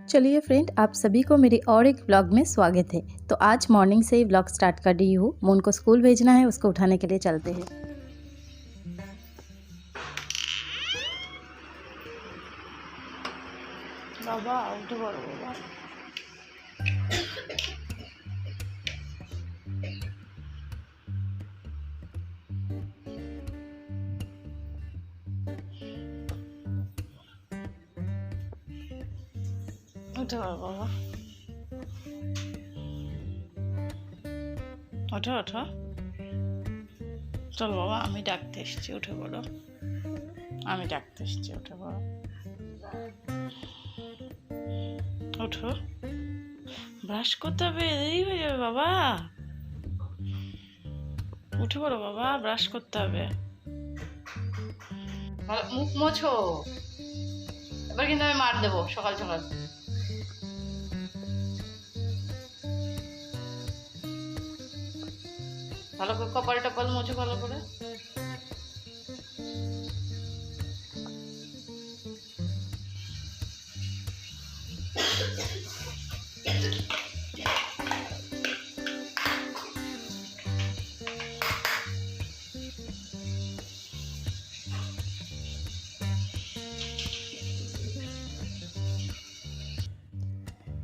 चलिए फ्रेंड, आप सभी को मेरे और एक व्लॉग में स्वागत है। तो आज मॉर्निंग से ही व्लॉग स्टार्ट कर रही हूँ। मून को स्कूल भेजना है, उसको उठाने के लिए चलते हैं। बाबा उठ बड़ो बाबा। उठो बाबा, उठो उठो। चल बाबा, আমি ডাকতে এসেছি, উঠে পড়ো। আমি ডাকতে এসেছি, উঠে পড়ো। উঠো, ব্রাশ করতে হবে, দেরি হয়ে যাবে বাবা। উঠে পড়ো বাবা, ব্রাশ করতে হবে। মুখ মোছো, এবার কিন্তু আমি মার দেবো সকাল সকাল। ভালো করে কপাল টপাল মোছো ভালো করে।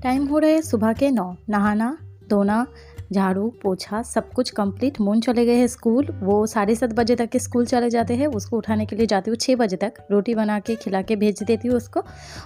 टाइम हो रहे हैं सुबह के 9। नहाना धोना झाड़ू पोछा सब कुछ कंप्लीट। मून चले गए हैं स्कूल। वो 7:30 बजे तक के स्कूल चले जाते हैं। उसको उठाने के लिए जाती हूँ 6 बजे तक। रोटी बना के खिला के भेज देती हूँ उसको।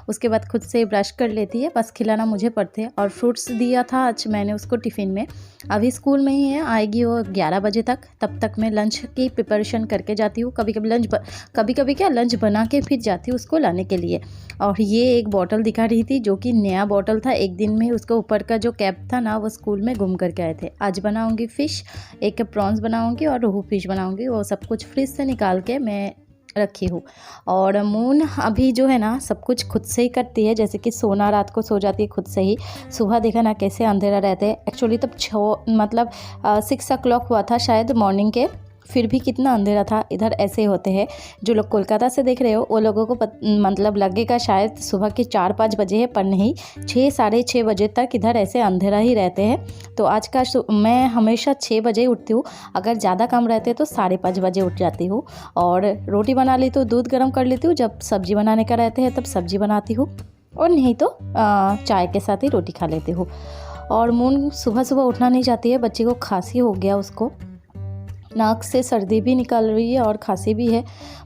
उसके बाद खुद से ब्रश कर लेती है, बस खिलाना मुझे पड़ते हैं। और फ्रूट्स दिया था आज मैंने उसको टिफ़िन में। अभी स्कूल में ही है, आएगी वो 11 बजे तक। तब तक मैं लंच की प्रिपरेशन करके जाती हूँ। कभी कभी क्या लंच बना के फिर जाती हूँ उसको लाने के लिए। और ये एक बॉटल दिखा रही थी जो कि नया बॉटल था। एक दिन में उसके ऊपर का जो कैप था ना, वो स्कूल में गुम करके आए थे। आज बनाऊंगी फ़िश, एक प्रॉन्स बनाऊंगी और रोहू फिश बनाऊंगी। वो सब कुछ फ्रिज से निकाल के मैं रखी हूँ। और मून अभी जो है ना सब कुछ खुद से ही करती है। जैसे कि सोना, रात को सो जाती है खुद से ही। सुबह देखा ना कैसे अंधेरा रहते हैं। एक्चुअली तब 6 o'clock हुआ था शायद मॉर्निंग के, फिर भी कितना अंधेरा था। इधर ऐसे होते हैं। जो लोग कोलकाता से देख रहे हो वो लोगों को मतलब लगेगा शायद सुबह के 4-5 बजे है, पर नहीं, 6 साढ़े 6 बजे तक इधर ऐसे अंधेरा ही रहते हैं। तो आज का मैं हमेशा 6 बजे उठती हूँ। अगर ज़्यादा काम रहते तो 5:30 बजे उठ जाती हूँ। और रोटी बना ली तो दूध गर्म कर लेती हूँ। जब सब्ज़ी बनाने का रहते हैं तब सब्ज़ी बनाती हूँ, और नहीं तो चाय के साथ ही रोटी खा लेती हूँ। और मून सुबह सुबह उठना नहीं चाहती है। बच्चे को खांसी हो गया, उसको नाक से सर्दी भी निकल रही है और खांसी भी है।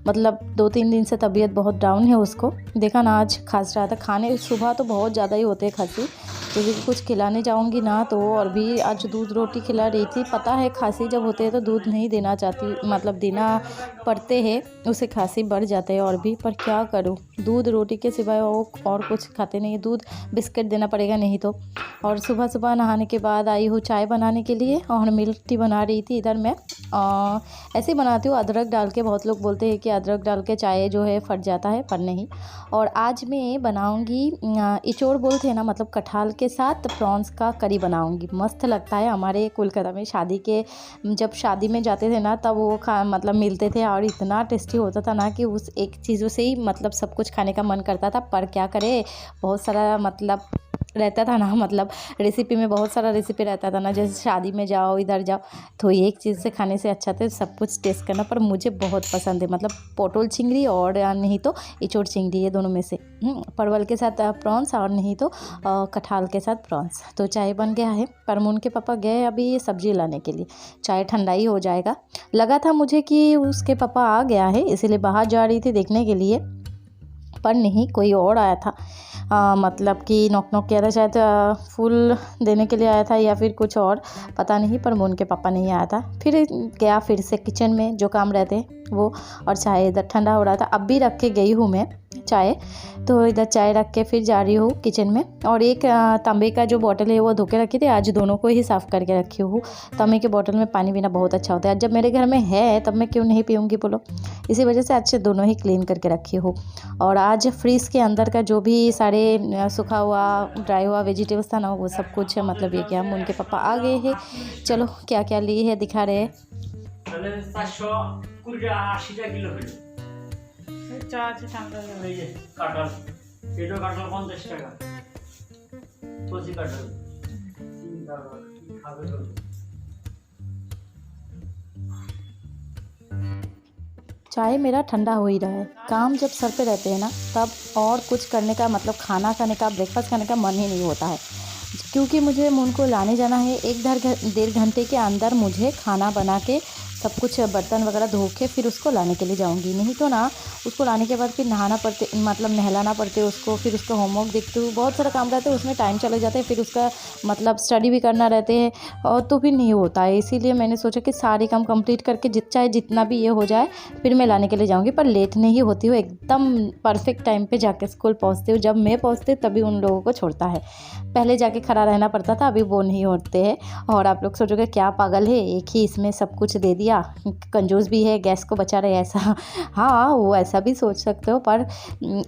मतलब 2-3 दिन से तबीयत बहुत डाउन है उसको। देखा ना आज खांस रहा था। खाने सुबह तो बहुत ज़्यादा ही होते हैं खांसी, क्योंकि कुछ खिलाने जाऊंगी ना तो। और भी आज दूध रोटी खिला रही थी। पता है खांसी जब होते हैं तो दूध नहीं देना चाहती, मतलब देना पड़ते हैं, उससे खांसी बढ़ जाते हैं और भी। पर क्या करूँ, दूध रोटी के सिवाय वो और कुछ खाते नहीं। दूध बिस्किट देना पड़ेगा नहीं तो। और सुबह सुबह नहाने के बाद आई हूँ चाय बनाने के लिए, और मिल्क टी बना रही थी इधर मैं। ऐसे ही बनाती हूँ अदरक डाल के। बहुत लोग बोलते हैं कि अदरक डाल के चाय जो है फट जाता है, पर नहीं। और आज मैं बनाऊँगी इचोड़ बोलते हैं ना, मतलब कटहल के साथ प्रॉन्स का करी बनाऊँगी। मस्त लगता है। हमारे कोलकाता में जब शादी में जाते थे ना, तब वो मतलब मिलते थे और इतना टेस्टी होता था ना कि उस एक चीज़ों से ही मतलब सब कुछ खाने का मन करता था। पर क्या करे, बहुत सारा मतलब रहता था ना, मतलब रेसिपी में बहुत सारा रेसिपी रहता था ना। जैसे शादी में जाओ, इधर जाओ, तो एक चीज़ से खाने से अच्छा था सब कुछ टेस्ट करना। पर मुझे बहुत पसंद है, मतलब पोटल चिंगड़ी और नहीं तो इचोड़ चिंगड़ी, ये दोनों में से। परवल के साथ प्रॉन्स और नहीं तो कटहल के साथ प्रॉन्स। तो चाय बन गया है। पर मून के पापा गए अभी ये सब्ज़ी लाने के लिए। चाय ठंडा ही हो जाएगा। लगा था मुझे कि उसके पापा आ गया है, इसीलिए बाहर जा रही थी देखने के लिए, पर नहीं, कोई और आया था। मतलब कि नॉक किया था शायद, फूल देने के लिए आया था या फिर कुछ और, पता नहीं। पर मून के पापा नहीं आया था। फिर गया फिर से किचन में, जो काम रहते हैं वो। और चाय इधर ठंडा हो रहा था, अब भी रख के गई हूँ मैं चाय। तो इधर चाय रख के फिर जा रही हूँ किचन में। और एक तांबे का जो बॉटल है वो धो के रखी थी, आज दोनों को ही साफ़ करके रखी हूँ। तांबे के बॉटल में पानी पीना बहुत अच्छा होता है। जब मेरे घर में है तब मैं क्यों नहीं पीऊँगी बोलो। इसी वजह से आज दोनों ही क्लीन करके रखी हूँ। और आज फ्रीज के अंदर का जो भी सारे सूखा हुआ ड्राई हुआ वेजिटेबल्स था ना, वो सब कुछ मतलब ये क्या उनके पापा आ गए हैं। चलो क्या क्या लिए है दिखा रहे हैं। কাঁঠাল 50 টাকা। चाय मेरा ठंडा हो ही रहा है। काम जब सर पे रहते हैं ना, तब और कुछ करने का मतलब खाना खाने का, ब्रेकफास्ट करने का मन ही नहीं होता है, क्योंकि मुझे मून को लाने जाना है। एक डेढ़ घंटे के अंदर मुझे खाना बना के सब कुछ बर्तन वगैरह धो के फिर उसको लाने के लिए जाऊंगी। नहीं तो ना उसको लाने के बाद फिर नहाना पड़ते, मतलब नहलाना पड़ते उसको, फिर उसका होमवर्क देखती हूँ, बहुत सारा काम रहता है, उसमें टाइम चले जाते हैं। फिर उसका मतलब स्टडी भी करना रहते हैं, और तो फिर नहीं होता है। इसीलिए मैंने सोचा कि सारे काम कंप्लीट करके चाहे जितना भी ये हो जाए, फिर मैं लाने के लिए जाऊँगी। पर लेट नहीं होती हूँ, एकदम परफेक्ट टाइम पर जाके स्कूल पहुँचती हूँ। जब मैं पहुँचती हूँ तभी उन लोगों को छोड़ता है। पहले जाके खड़ा रहना पड़ता था, अभी वो नहीं होते हैं। और आप लोग सोचोगे क्या पागल है, एक ही इसमें सब कुछ दे दिया, कंजूस भी है, गैस को बचा रहे, ऐसा। हाँ, वो ऐसा भी सोच सकते हो, पर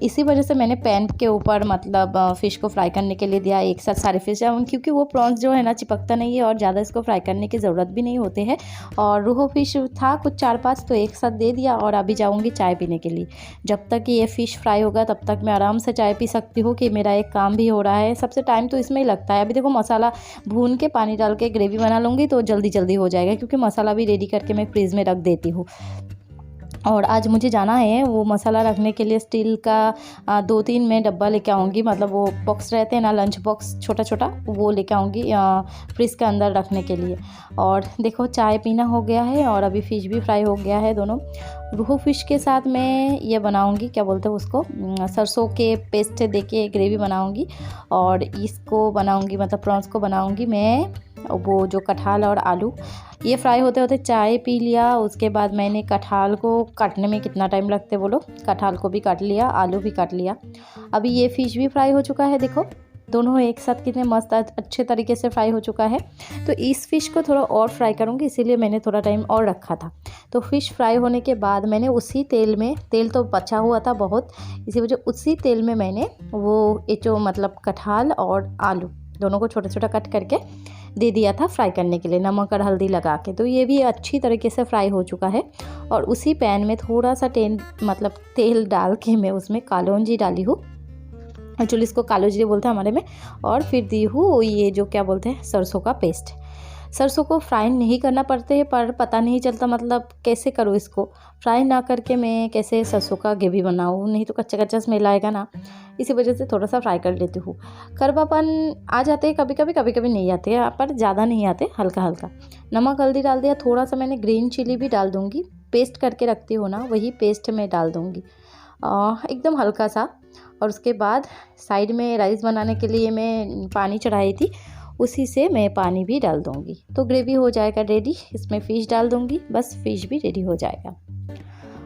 इसी वजह से मैंने पैन के ऊपर मतलब फ़िश को फ्राई करने के लिए दिया एक साथ सारे फ़िश, क्योंकि वो प्रॉन्स जो है ना चिपकता नहीं है, और ज़्यादा इसको फ्राई करने की ज़रूरत भी नहीं होते है। और रोहू फ़िश था कुछ 4-5, तो एक साथ दे दिया। और अभी जाऊँगी चाय पीने के लिए। जब तक ये फ़िश फ्राई होगा तब तक मैं आराम से चाय पी सकती हूँ, कि मेरा एक काम भी हो रहा है। सबसे टाइम तो इसमें ही लगता है। अभी देखो मसाला भून के पानी डाल के ग्रेवी बना लूँगी तो जल्दी जल्दी हो जाएगा, क्योंकि मसाला भी रेडी करके मैं फ्रीज़ में रख देती हूँ। और आज मुझे जाना है वो मसाला रखने के लिए, स्टील का 2-3 मैं डब्बा लेके आऊँगी, मतलब वो बॉक्स रहते हैं ना, लंच बॉक्स छोटा छोटा, वो लेके आऊँगी फ्रिज के अंदर रखने के लिए। और देखो चाय पीना हो गया है, और अभी फ़िश भी फ्राई हो गया है दोनों। रोहू फ़िश के साथ मैं ये बनाऊँगी, क्या बोलते हैं उसको, सरसों के पेस्ट दे के ग्रेवी बनाऊँगी। और इसको बनाऊँगी, मतलब प्रॉन्स को बनाऊँगी मैं, वो जो कटहल और आलू, ये फ्राई होते होते चाय पी लिया। उसके बाद मैंने कटहल को काटने में कितना टाइम लगते बोलो, कटहल को भी काट लिया, आलू भी काट लिया। अभी ये फ़िश भी फ्राई हो चुका है, देखो दोनों एक साथ कितने मस्त अच्छे तरीके से फ्राई हो चुका है। तो इस फ़िश को थोड़ा और फ्राई करूँगी, इसीलिए मैंने थोड़ा टाइम और रखा था। तो फ़िश फ्राई होने के बाद मैंने उसी तेल में, तेल तो बचा हुआ था बहुत, इसी वजह उसी तेल में मैंने वो ये जो मतलब कटहल और आलू दोनों को छोटा छोटा कट करके दे दिया था फ्राई करने के लिए, नमक और हल्दी लगा के। तो ये भी अच्छी तरीके से फ्राई हो चुका है। और उसी पैन में थोड़ा सा तेल डाल के मैं उसमें कालोंजी डाली हूँ, एक्चुअली इसको कालो जीरे बोलते हैं हमारे में। और फिर दी हूँ ये जो क्या बोलते हैं, सरसों का पेस्ट। सरसों को फ्राई नहीं करना पड़ते हैं, पर पता नहीं चलता मतलब कैसे करूँ इसको फ्राई ना करके, मैं कैसे सरसों का ग्रेवी बनाऊँ, नहीं तो कच्चा कच्चा स्मेल आएगा ना। इसी वजह से थोड़ा सा फ्राई कर लेती हूँ। कड़वापन आ जाते हैं कभी कभी नहीं आते हैं, पर ज़्यादा नहीं आते, हल्का हल्का। नमक हल्दी डाल दिया, थोड़ा सा मैंने ग्रीन चिली भी डाल दूँगी, पेस्ट करके रखती हूँ ना, वही पेस्ट मैं डाल दूँगी एकदम हल्का सा। और उसके बाद साइड में राइस बनाने के लिए मैं पानी चढ़ाई थी, उसी से मैं पानी भी डाल दूँगी, तो ग्रेवी हो जाएगा रेडी। इसमें फ़िश डाल दूँगी, बस फ़िश भी रेडी हो जाएगा।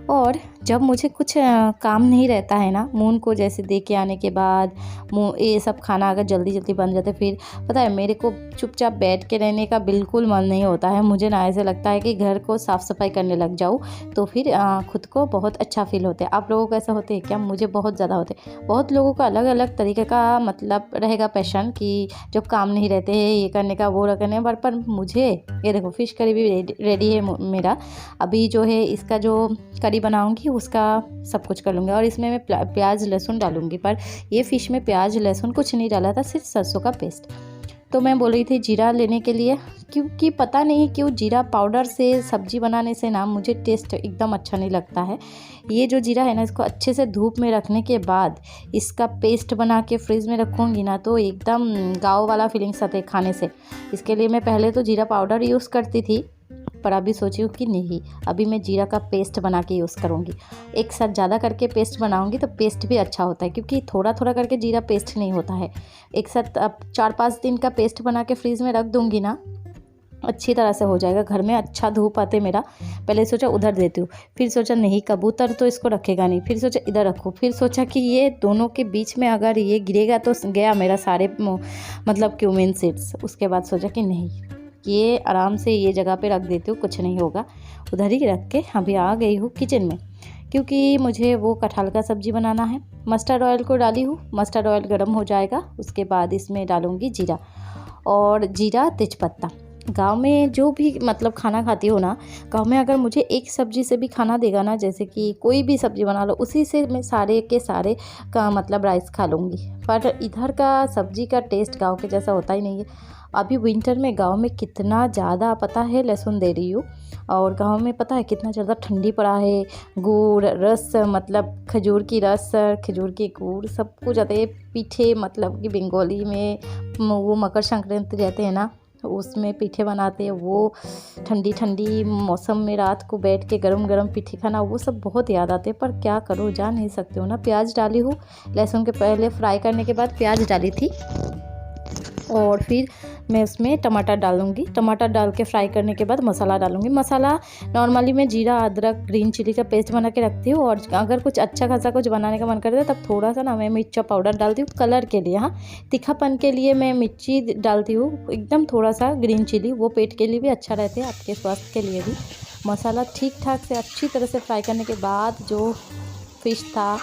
और जब मुझे कुछ काम नहीं रहता है ना, मून को जैसे दे के आने के बाद ये सब खाना अगर जल्दी जल्दी बन जाते, फिर पता है मेरे को चुपचाप बैठ के रहने का बिल्कुल मन नहीं होता है। मुझे ना ऐसे लगता है कि घर को साफ़ सफाई करने लग जाऊँ, तो फिर खुद को बहुत अच्छा फील होता है। आप लोगों को ऐसा होते हैं क्या? मुझे बहुत ज़्यादा होते हैं। बहुत लोगों का अलग अलग तरीके का मतलब रहेगा पैशन, कि जब काम नहीं रहते हैं ये करने का वो करने, पर मुझे ये देखो फ़िश करी भी रेडी है मेरा। अभी जो है इसका जो करी बनाऊंगी उसका सब कुछ कर लूँगी। और इसमें मैं प्याज लहसुन डालूंगी, पर ये फ़िश में प्याज लहसुन कुछ नहीं डाला था, सिर्फ सरसों का पेस्ट। तो मैं बोल रही थी जीरा लेने के लिए, क्योंकि पता नहीं क्यों जीरा पाउडर से सब्जी बनाने से ना मुझे टेस्ट एकदम अच्छा नहीं लगता है। ये जो जीरा है ना, इसको अच्छे से धूप में रखने के बाद इसका पेस्ट बना के फ्रिज में रखूँगी ना, तो एकदम गाँव वाला फीलिंग्स आते खाने से। इसके लिए मैं पहले तो जीरा पाउडर यूज़ करती थी, पर अभी सोची हूँ कि नहीं, अभी मैं जीरा का पेस्ट बना के यूज़ करूँगी। एक साथ ज़्यादा करके पेस्ट बनाऊँगी तो पेस्ट भी अच्छा होता है, क्योंकि थोड़ा थोड़ा करके जीरा पेस्ट नहीं होता है। एक साथ अब 4-5 दिन का पेस्ट बना के फ्रीज़ में रख दूँगी ना, अच्छी तरह से हो जाएगा। घर में अच्छा धूप आते मेरा, पहले सोचा उधर देती हूँ, फिर सोचा नहीं कबूतर तो इसको रखेगा नहीं, फिर सोचा इधर रखो, फिर सोचा कि ये दोनों के बीच में अगर ये गिरेगा तो गया मेरा सारे मतलब क्यूमिन सीड्स। उसके बाद सोचा कि नहीं, ये आराम से ये जगह पे रख देती हूँ, कुछ नहीं होगा। उधर ही रख के अभी आ गई हूँ किचन में, क्योंकि मुझे वो कटहल का सब्ज़ी बनाना है। मस्टर्ड ऑयल को डाली हूँ, मस्टर्ड ऑयल गर्म हो जाएगा, उसके बाद इसमें डालूँगी जीरा और तेज़पत्ता। गांव में जो भी मतलब खाना खाती हो ना, गांव में अगर मुझे एक सब्ज़ी से भी खाना देगा ना, जैसे कि कोई भी सब्ज़ी बना लो, उसी से मैं सारे के सारे का मतलब राइस खा लूँगी। पर इधर का सब्ज़ी का टेस्ट गांव के जैसा होता ही नहीं है। अभी विंटर में गांव में कितना ज़्यादा पता है लहसुन दे रही हूँ, और गांव में पता है कितना ज़्यादा ठंडी पड़ा है। गुड़ रस मतलब खजूर की रस, खजूर की गुड़ सब कुछ आते हैं। पीठे मतलब कि बंगाली में वो मकर संक्रांति रहते हैं ना, तो उसमें पीठे बनाते हैं। वो ठंडी ठंडी मौसम में रात को बैठ के गरम गरम पीठे खाना, वो सब बहुत याद आते हैं। पर क्या करो, जा नहीं सकते हो ना। प्याज डाली हूँ, लहसुन के पहले फ्राई करने के बाद प्याज डाली थी, और फिर मैं उसमें टमाटर डालूँगी। टमाटर डाल के फ्राई करने के बाद मसाला डालूँगी। मसाला नॉर्मली मैं जीरा अदरक ग्रीन चिली का पेस्ट बना के रखती हूँ, और अगर कुछ अच्छा खासा कुछ बनाने का मन करता है तब थोड़ा सा ना मैं मिर्चा पाउडर डालती हूँ कलर के लिए। हाँ, तीखापन के लिए मैं मिर्ची डालती हूँ एकदम थोड़ा सा, ग्रीन चिली वो पेट के लिए भी अच्छा रहता है, आपके स्वास्थ्य के लिए भी। मसाला ठीक ठाक से अच्छी तरह से फ्राई करने के बाद जो फिश था,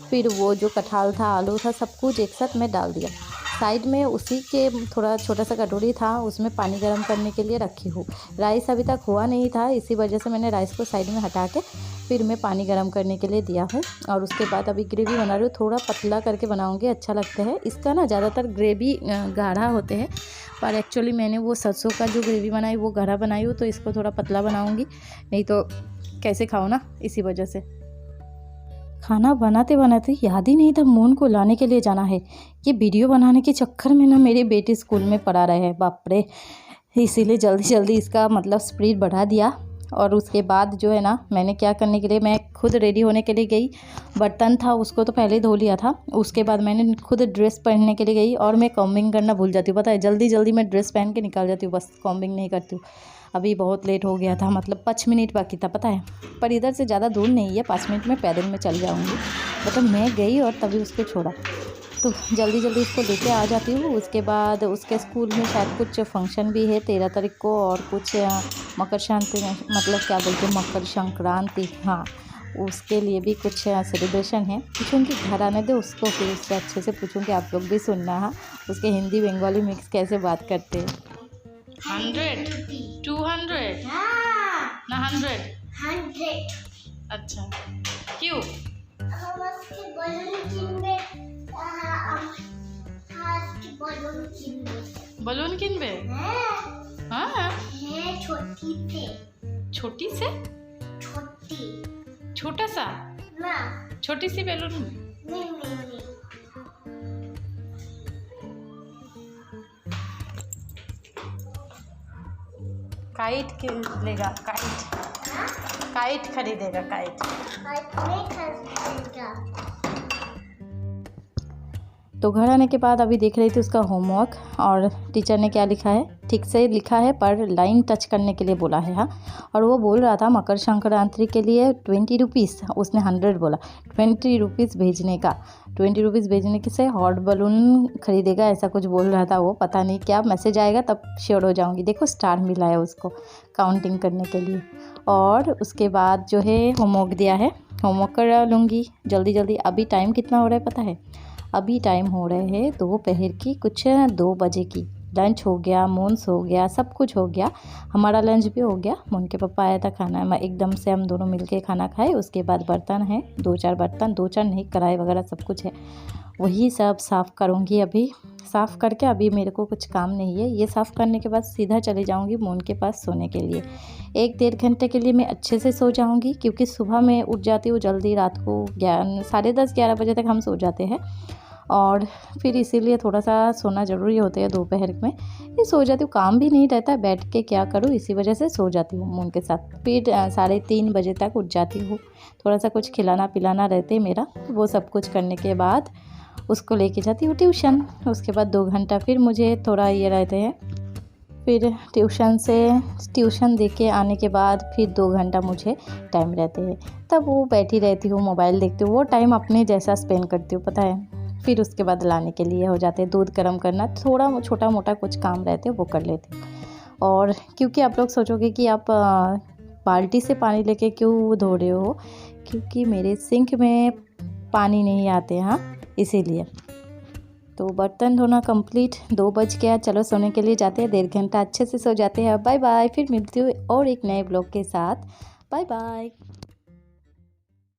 फिर वो जो कटहल था, आलू था, सब कुछ एक साथ मैं डाल दिया। साइड में उसी के थोड़ा छोटा सा कटोरी था, उसमें पानी गर्म करने के लिए रखी हूँ। राइस अभी तक हुआ नहीं था, इसी वजह से मैंने राइस को साइड में हटा के फिर मैं पानी गर्म करने के लिए दिया हूँ। और उसके बाद अभी ग्रेवी बना रही हूँ, थोड़ा पतला करके बनाऊँगी, अच्छा लगता है। इसका ना ज़्यादातर ग्रेवी गाढ़ा होते हैं, पर एक्चुअली मैंने वो सरसों का जो ग्रेवी बनाई वो गाढ़ा बनाई हूँ, तो इसको थोड़ा पतला बनाऊँगी, नहीं तो कैसे खाओ ना, इसी वजह से। खाना बनाते बनाते याद ही नहीं था मोन को लाने के लिए जाना है। ये वीडियो बनाने के चक्कर में ना मेरी बेटी स्कूल में पढ़ा रहे, बाप रे। इसीलिए जल्दी जल्दी इसका मतलब स्पीड बढ़ा दिया। और उसके बाद जो है ना, मैंने क्या करने के लिए, मैं खुद रेडी होने के लिए गई। बर्तन था उसको तो पहले धो लिया था। उसके बाद मैंने खुद ड्रेस पहनने के लिए गई, और मैं कॉम्बिंग करना भूल जाती हूँ, पता है। जल्दी जल्दी मैं ड्रेस पहन के निकल जाती हूँ, बस कॉम्बिंग नहीं करती हूँ। अभी बहुत लेट हो गया था, मतलब 5 मिनट बाकी था, पता है। पर इधर से ज़्यादा दूर नहीं है, 5 मिनट में पैदल में चल जाऊँगी। मतलब मैं गई और तभी उसको छोड़ा, तो जल्दी जल्दी इसको लेके आ जाती हूँ। उसके बाद उसके स्कूल में शायद कुछ फंक्शन भी है 13 तारीख को, और कुछ मकर शांति मतलब क्या बोलते हैं, मकर संक्रांति, हाँ, उसके लिए भी कुछ सेलिब्रेशन है। पूछूँगी, घर आने दे उसको, फिर उससे अच्छे से पूछूँगी, आप लोग भी सुनना। हाँ, उसके हिंदी बंगाली मिक्स कैसे बात करते हैं। 100 200 ना 100 अच्छा, क्यों? बलून किनबे? हाँ, छोटी से छोटा सा ना, छोटी सी बैलून। नहीं। काइट लेगा, काइट खरीदेगा, काइट नहीं खरीदेगा। तो घर आने के बाद अभी देख रही थी उसका होमवर्क, और टीचर ने क्या लिखा है, ठीक से लिखा है पर लाइन टच करने के लिए बोला है। हाँ, और वो बोल रहा था मकर संक्रांति के लिए 20 रुपीज़, उसने 100 बोला, 20 रुपीज़ भेजने का, 20 रुपीज़ भेजने के से हॉट बलून खरीदेगा, ऐसा कुछ बोल रहा था वो। पता नहीं क्या मैसेज आएगा तब श्योर हो जाऊँगी। देखो स्टार मिला है उसको काउंटिंग करने के लिए। और उसके बाद जो है होमवर्क दिया है, होमवर्क कर लूँगी जल्दी जल्दी। अभी टाइम कितना हो रहा है पता है? अभी टाइम हो रहे हैं दोपहर की कुछ 2 बजे की। लंच हो गया, मोन्स हो गया, सब कुछ हो गया। हमारा लंच भी हो गया, मोन के पापा आया था खाना, मैं एकदम से हम दोनों मिलके खाना खाए। उसके बाद बर्तन है 2-4 बर्तन, 2-4 नहीं, कढ़ाई वगैरह सब कुछ है, वही सब साफ़ करूँगी। अभी साफ़ करके, अभी मेरे को कुछ काम नहीं है, ये साफ़ करने के बाद सीधा चले जाऊँगी मोन के पास सोने के लिए। 1-1.5 घंटे के लिए मैं अच्छे से सो जाऊँगी, क्योंकि सुबह मैं उठ जाती हूँ जल्दी, रात को 10:30-11 बजे तक हम सो जाते हैं, और फिर इसीलिए थोड़ा सा सोना ज़रूरी होता है दोपहर में। ये सो जाती हूँ, काम भी नहीं रहता, बैठ के क्या करूँ, इसी वजह से सो जाती हूँ मोन के साथ। फिर 3:30 बजे तक उठ जाती हूँ, थोड़ा सा कुछ खिलाना पिलाना रहते हैं मेरा, वो सब कुछ करने के बाद उसको लेके जाती हूँ ट्यूशन। उसके बाद 2 घंटा फिर मुझे थोड़ा ये रहते हैं, फिर ट्यूशन दे के आने के बाद फिर 2 घंटा मुझे टाइम रहते हैं, तब वो बैठी रहती हूँ, मोबाइल देखती हूँ, वो टाइम अपने जैसा स्पेंड करती हूँ, पता है। फिर उसके बाद लाने के लिए हो जाते हैं, दूध गर्म करना, थोड़ा छोटा मोटा कुछ काम रहते हैं वो कर लेती हूँ। और क्योंकि आप लोग सोचोगे कि आप बाल्टी से पानी लेके क्यों धो रहे हो, क्योंकि मेरे सिंक में पानी नहीं आते, हाँ, इसीलिए। तो बर्तन धोना कंप्लीट, 2 बज गया। चलो सोने के लिए जाते हैं, 1.5 घंटा अच्छे से सो जाते हैं। बाय बाय, फिर मिलती हूँ और एक नए ब्लॉग के साथ। Bye bye.